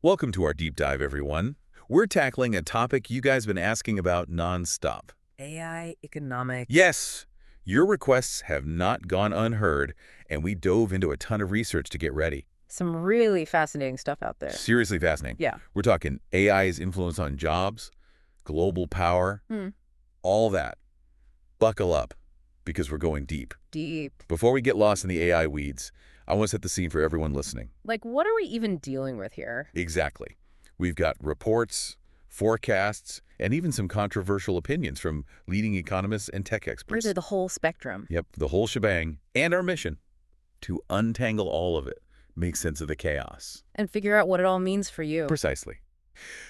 Welcome to our deep dive, everyone. We're tackling a topic you guys have been asking about nonstop. AI economics. Yes, your requests have not gone unheard, and we dove into a ton of research to get ready. Some really fascinating stuff out there. Seriously fascinating. Yeah. We're talking AI's influence on jobs, global power, all that. Buckle up, because we're going deep. Deep. Before we get lost in the AI weeds, I want to set the scene for everyone listening. Like, what are we even dealing with here? Exactly. We've got reports, forecasts, and even some controversial opinions from leading economists and tech experts. Really, the whole spectrum. Yep, the whole shebang. And our mission, to untangle all of it, make sense of the chaos. And figure out what it all means for you. Precisely.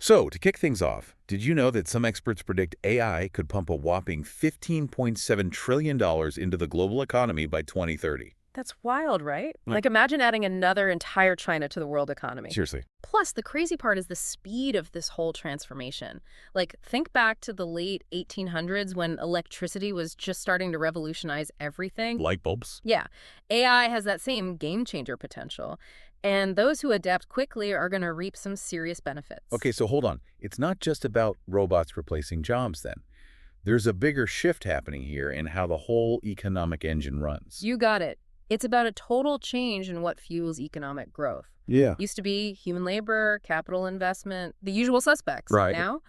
So, to kick things off, did you know that some experts predict AI could pump a whopping $15.7 trillion into the global economy by 2030? That's wild, right? Like, imagine adding another entire China to the world economy. Seriously. Plus, the crazy part is the speed of this whole transformation. Like, think back to the late 1800s when electricity was just starting to revolutionize everything. Light bulbs? Yeah. AI has that same game-changer potential. And those who adapt quickly are going to reap some serious benefits. Okay, so hold on. It's not just about robots replacing jobs, then. There's a bigger shift happening here in how the whole economic engine runs. You got it. It's about a total change in what fuels economic growth. Yeah. Used to be human labor, capital investment, the usual suspects. Right. Now,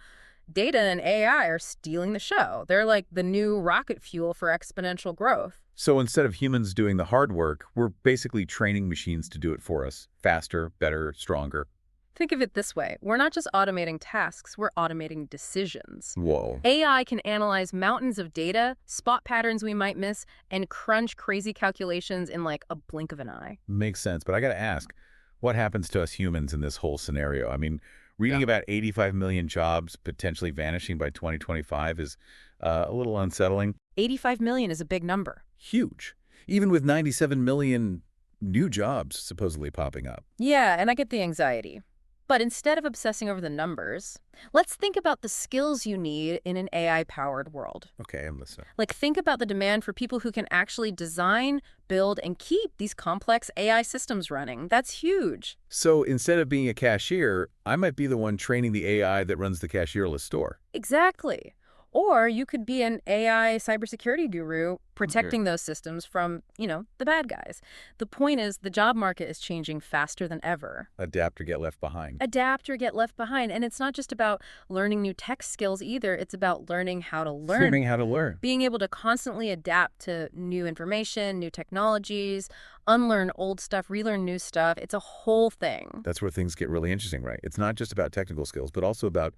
data and AI are stealing the show. They're like the new rocket fuel for exponential growth. So instead of humans doing the hard work, we're basically training machines to do it for us. Faster, better, stronger. Think of it this way. We're not just automating tasks, we're automating decisions. Whoa. AI can analyze mountains of data, spot patterns we might miss, and crunch crazy calculations in like a blink of an eye. Makes sense, but I gotta ask, what happens to us humans in this whole scenario? I mean, reading about 85 million jobs potentially vanishing by 2025 is a little unsettling. 85 million is a big number. Huge. Even with 97 million new jobs supposedly popping up. Yeah, and I get the anxiety. But instead of obsessing over the numbers, let's think about the skills you need in an AI-powered world. Okay, I'm listening. Like, think about the demand for people who can actually design, build, and keep these complex AI systems running. That's huge. So instead of being a cashier, I might be the one training the AI that runs the cashierless store. Exactly. Or you could be an AI cybersecurity guru protecting those systems from, the bad guys. The point is the job market is changing faster than ever. Adapt or get left behind. Adapt or get left behind. And it's not just about learning new tech skills either. It's about learning how to learn. Learning how to learn. Being able to constantly adapt to new information, new technologies, unlearn old stuff, relearn new stuff. It's a whole thing. That's where things get really interesting, right? It's not just about technical skills, but also about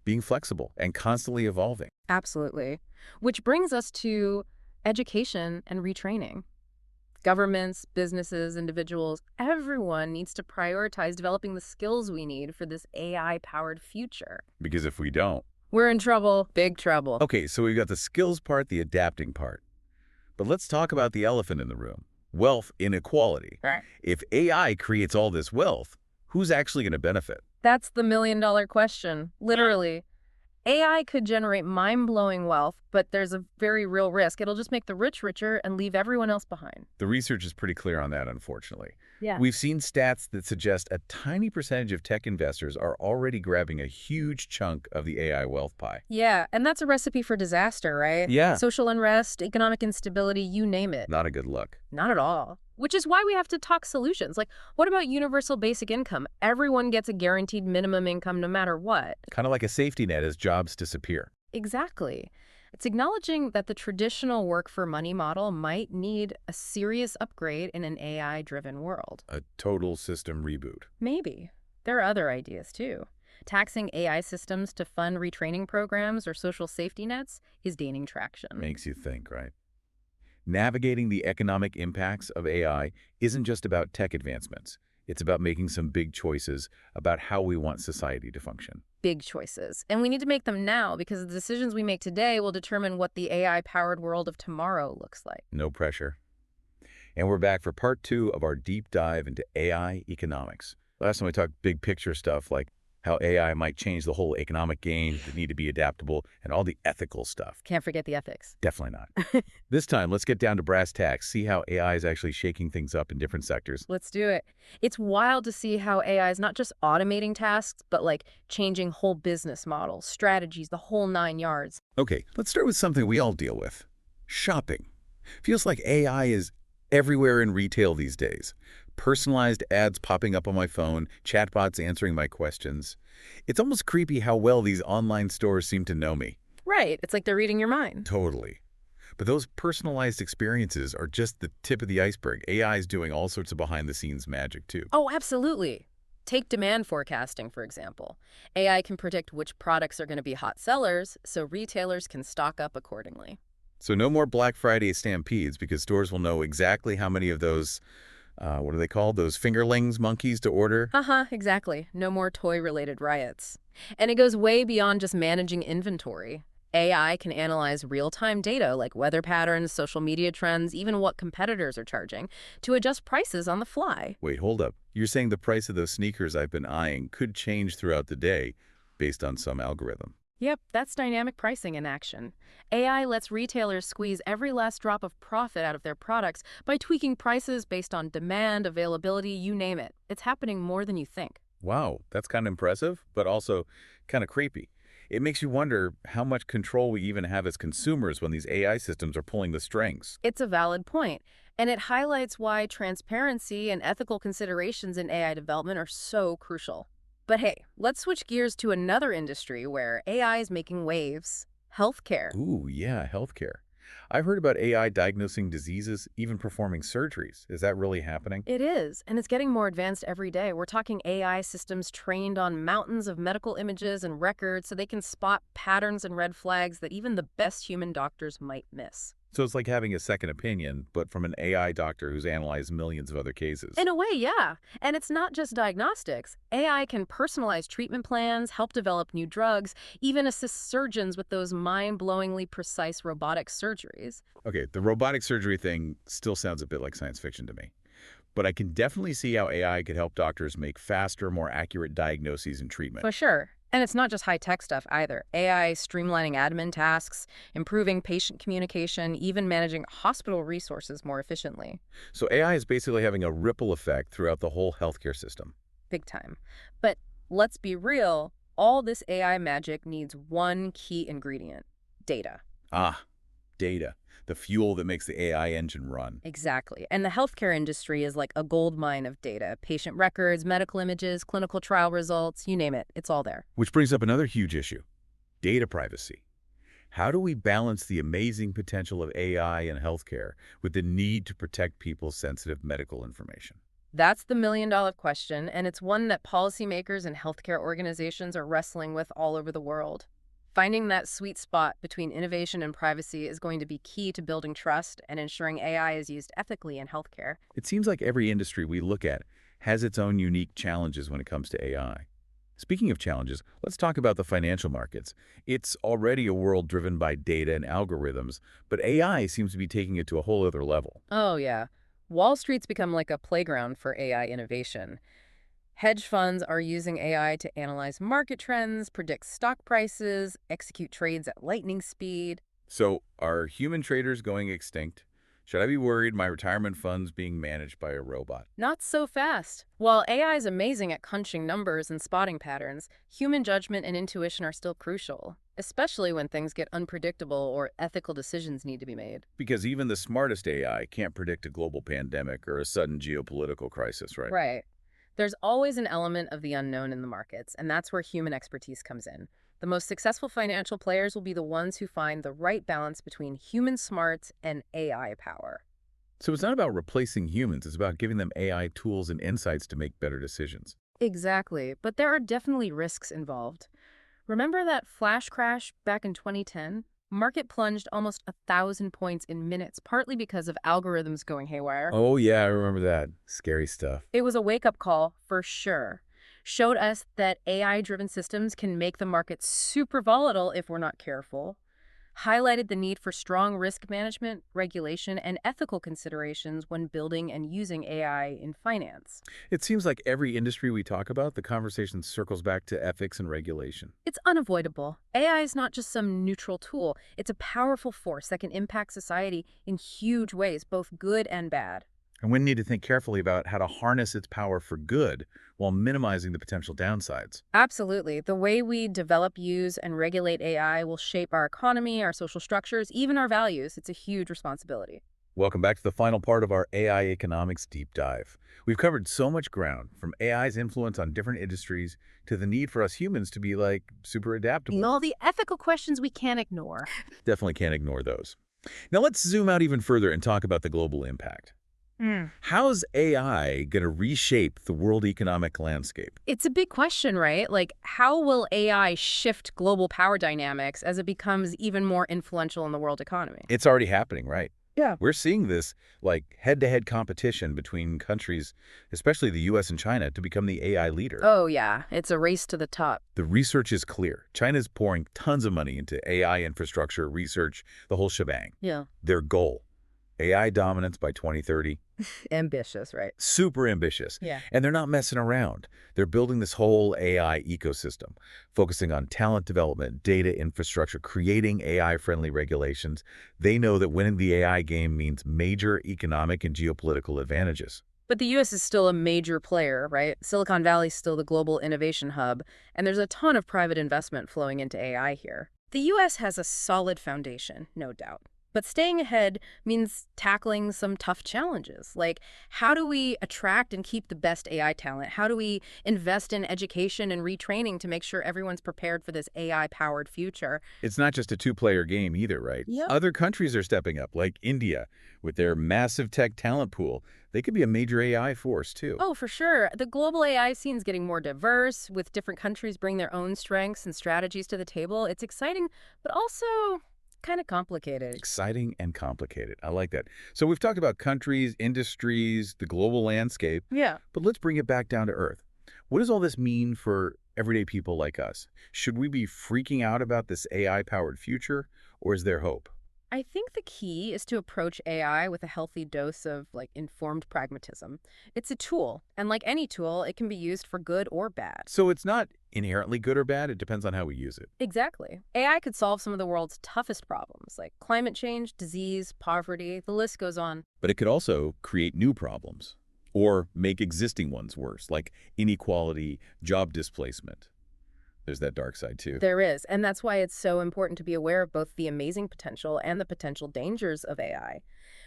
being flexible and constantly evolving. Absolutely. Which brings us to education and retraining. Governments, businesses, individuals, everyone needs to prioritize developing the skills we need for this AI-powered future. Because if we don't... we're in trouble, big trouble. Okay, so we've got the skills part, the adapting part. But let's talk about the elephant in the room. Wealth inequality. Right. If AI creates all this wealth, who's actually going to benefit? That's the million-dollar question, literally. AI could generate mind-blowing wealth, but there's a very real risk. It'll just make the rich richer and leave everyone else behind. The research is pretty clear on that, unfortunately. Yeah. We've seen stats that suggest a tiny percentage of tech investors are already grabbing a huge chunk of the AI wealth pie. Yeah, and that's a recipe for disaster, right? Yeah. Social unrest, economic instability, you name it. Not a good look. Not at all. Which is why we have to talk solutions. Like, what about universal basic income? Everyone gets a guaranteed minimum income no matter what. Kind of like a safety net as jobs disappear. Exactly. It's acknowledging that the traditional work for money model might need a serious upgrade in an AI-driven world. A total system reboot. Maybe. There are other ideas, too. Taxing AI systems to fund retraining programs or social safety nets is gaining traction. Makes you think, right? Navigating the economic impacts of AI isn't just about tech advancements. It's about making some big choices about how we want society to function. Big choices. And we need to make them now because the decisions we make today will determine what the AI-powered world of tomorrow looks like. No pressure. And we're back for part 2 of our deep dive into AI economics. Last time we talked big picture stuff like how AI might change the whole economic game, the need to be adaptable, and all the ethical stuff. Can't forget the ethics. Definitely not. This time, let's get down to brass tacks, see how AI is actually shaking things up in different sectors. Let's do it. It's wild to see how AI is not just automating tasks, but like changing whole business models, strategies, the whole 9 yards. Okay, let's start with something we all deal with. Shopping. Feels like AI is everywhere in retail these days. Personalized ads popping up on my phone, chatbots answering my questions. It's almost creepy how well these online stores seem to know me. Right. It's like they're reading your mind. Totally. But those personalized experiences are just the tip of the iceberg. AI is doing all sorts of behind-the-scenes magic, too. Oh, absolutely. Take demand forecasting, for example. AI can predict which products are going to be hot sellers, so retailers can stock up accordingly. So no more Black Friday stampedes because stores will know exactly how many of those, what are they called? Those fingerlings monkeys to order? Exactly. No more toy-related riots. And it goes way beyond just managing inventory. AI can analyze real-time data like weather patterns, social media trends, even what competitors are charging, to adjust prices on the fly. Wait, hold up. You're saying the price of those sneakers I've been eyeing could change throughout the day based on some algorithm? Yep, that's dynamic pricing in action. AI lets retailers squeeze every last drop of profit out of their products by tweaking prices based on demand, availability, you name it. It's happening more than you think. Wow, that's kind of impressive, but also kind of creepy. It makes you wonder how much control we even have as consumers when these AI systems are pulling the strings. It's a valid point, and it highlights why transparency and ethical considerations in AI development are so crucial. But hey, let's switch gears to another industry where AI is making waves: healthcare. Ooh, yeah, healthcare. I've heard about AI diagnosing diseases, even performing surgeries. Is that really happening? It is, and it's getting more advanced every day. We're talking AI systems trained on mountains of medical images and records so they can spot patterns and red flags that even the best human doctors might miss. So it's like having a second opinion, but from an AI doctor who's analyzed millions of other cases. In a way, yeah. And it's not just diagnostics. AI can personalize treatment plans, help develop new drugs, even assist surgeons with those mind-blowingly precise robotic surgeries. Okay, the robotic surgery thing still sounds a bit like science fiction to me. But I can definitely see how AI could help doctors make faster, more accurate diagnoses and treatment. For sure. And it's not just high-tech stuff either. AI streamlining admin tasks, improving patient communication, even managing hospital resources more efficiently. So AI is basically having a ripple effect throughout the whole healthcare system. Big time. But let's be real, all this AI magic needs one key ingredient: data. Ah, data. The fuel that makes the AI engine run. Exactly. And the healthcare industry is like a gold mine of data: patient records, medical images, clinical trial results, you name it, it's all there. Which brings up another huge issue: data privacy. How do we balance the amazing potential of AI in healthcare with the need to protect people's sensitive medical information? That's the million-dollar question, and it's one that policymakers and healthcare organizations are wrestling with all over the world. Finding that sweet spot between innovation and privacy is going to be key to building trust and ensuring AI is used ethically in healthcare. It seems like every industry we look at has its own unique challenges when it comes to AI. Speaking of challenges, let's talk about the financial markets. It's already a world driven by data and algorithms, but AI seems to be taking it to a whole other level. Oh, yeah. Wall Street's become like a playground for AI innovation. Hedge funds are using AI to analyze market trends, predict stock prices, execute trades at lightning speed. So, are human traders going extinct? Should I be worried my retirement fund's being managed by a robot? Not so fast. While AI is amazing at crunching numbers and spotting patterns, human judgment and intuition are still crucial, especially when things get unpredictable or ethical decisions need to be made. Because even the smartest AI can't predict a global pandemic or a sudden geopolitical crisis, right? Right. There's always an element of the unknown in the markets, and that's where human expertise comes in. The most successful financial players will be the ones who find the right balance between human smarts and AI power. So it's not about replacing humans, it's about giving them AI tools and insights to make better decisions. Exactly, but there are definitely risks involved. Remember that flash crash back in 2010? Market plunged almost 1,000 points in minutes, partly because of algorithms going haywire. Oh yeah, I remember that. Scary stuff. It was a wake-up call, for sure. Showed us that AI-driven systems can make the market super volatile if we're not careful. highlighted the need for strong risk management, regulation, and ethical considerations when building and using AI in finance. It seems like every industry we talk about, the conversation circles back to ethics and regulation. It's unavoidable. AI is not just some neutral tool. It's a powerful force that can impact society in huge ways, both good and bad. And we need to think carefully about how to harness its power for good while minimizing the potential downsides. Absolutely. The way we develop, use, and regulate AI will shape our economy, our social structures, even our values. It's a huge responsibility. Welcome back to the final part of our AI economics deep dive. We've covered so much ground, from AI's influence on different industries to the need for us humans to be, like, super adaptable. All the ethical questions we can't ignore. Definitely can't ignore those. Now let's zoom out even further and talk about the global impact. How's AI going to reshape the world economic landscape? It's a big question, right? Like, how will AI shift global power dynamics as it becomes even more influential in the world economy? It's already happening, right? Yeah. We're seeing this, like, head-to-head competition between countries, especially the US and China, to become the AI leader. Oh, yeah. It's a race to the top. The research is clear. China's pouring tons of money into AI infrastructure, research, the whole shebang. Yeah. Their goal, AI dominance by 2030. Ambitious, right? Super ambitious. Yeah. And they're not messing around. They're building this whole AI ecosystem, focusing on talent development, data infrastructure, creating AI-friendly regulations. They know that winning the AI game means major economic and geopolitical advantages. But the U.S. is still a major player, right? Silicon Valley is still the global innovation hub, and there's a ton of private investment flowing into AI here. The U.S. has a solid foundation, no doubt. But staying ahead means tackling some tough challenges. Like, how do we attract and keep the best AI talent? How do we invest in education and retraining to make sure everyone's prepared for this AI-powered future? It's not just a two-player game either, right? Yep. Other countries are stepping up, like India, with their massive tech talent pool. They could be a major AI force, too. Oh, for sure. The global AI scene is getting more diverse, with different countries bringing their own strengths and strategies to the table. It's exciting, but also kind of complicated. Exciting and complicated. I like that. So we've talked about countries, industries, the global landscape, Yeah. but let's bring it back down to earth. What does all this mean for everyday people like us? Should we be freaking out about this AI-powered future, or is there hope? I think the key is to approach AI with a healthy dose of, like, informed pragmatism. It's a tool, and like any tool, it can be used for good or bad. So it's not inherently good or bad, it depends on how we use it. Exactly. AI could solve some of the world's toughest problems, like climate change, disease, poverty, the list goes on. But it could also create new problems, or make existing ones worse, like inequality, job displacement. There's that dark side, too. There is, and that's why it's so important to be aware of both the amazing potential and the potential dangers of AI.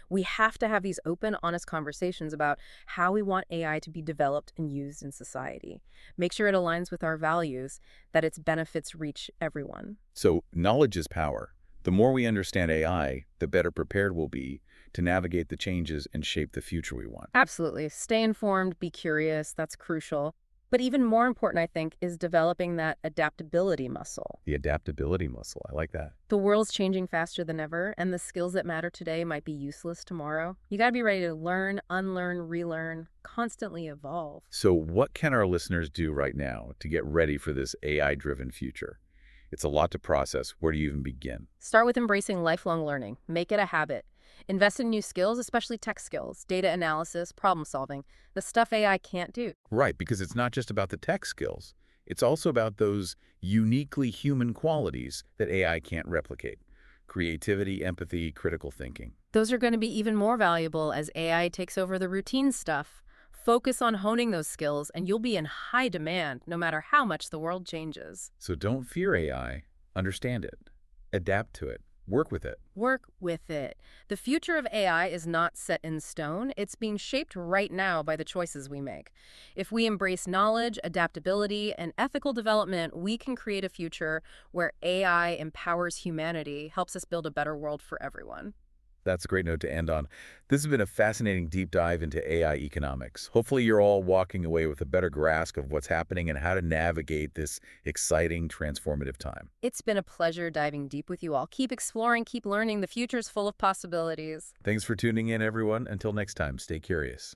We have to have these open, honest conversations about how we want AI to be developed and used in society. Make sure it aligns with our values, that its benefits reach everyone. So knowledge is power. The more we understand AI, the better prepared we'll be to navigate the changes and shape the future we want. Absolutely. Stay informed, be curious, that's crucial. But even more important, I think, is developing that adaptability muscle. The adaptability muscle, I like that. The world's changing faster than ever, and the skills that matter today might be useless tomorrow. You gotta be ready to learn, unlearn, relearn, constantly evolve. So what can our listeners do right now to get ready for this AI-driven future? It's a lot to process. Where do you even begin? Start with embracing lifelong learning. Make it a habit. Invest in new skills, especially tech skills, data analysis, problem solving, the stuff AI can't do. Right, because it's not just about the tech skills. It's also about those uniquely human qualities that AI can't replicate. Creativity, empathy, critical thinking. Those are going to be even more valuable as AI takes over the routine stuff. Focus on honing those skills, and you'll be in high demand no matter how much the world changes. So don't fear AI. Understand it. Adapt to it. Work with it. Work with it. The future of AI is not set in stone. It's being shaped right now by the choices we make. If we embrace knowledge, adaptability, and ethical development, we can create a future where AI empowers humanity, helps us build a better world for everyone. That's a great note to end on. This has been a fascinating deep dive into AI economics. Hopefully you're all walking away with a better grasp of what's happening and how to navigate this exciting, transformative time. It's been a pleasure diving deep with you all. Keep exploring, keep learning. The future's full of possibilities. Thanks for tuning in, everyone. Until next time, stay curious.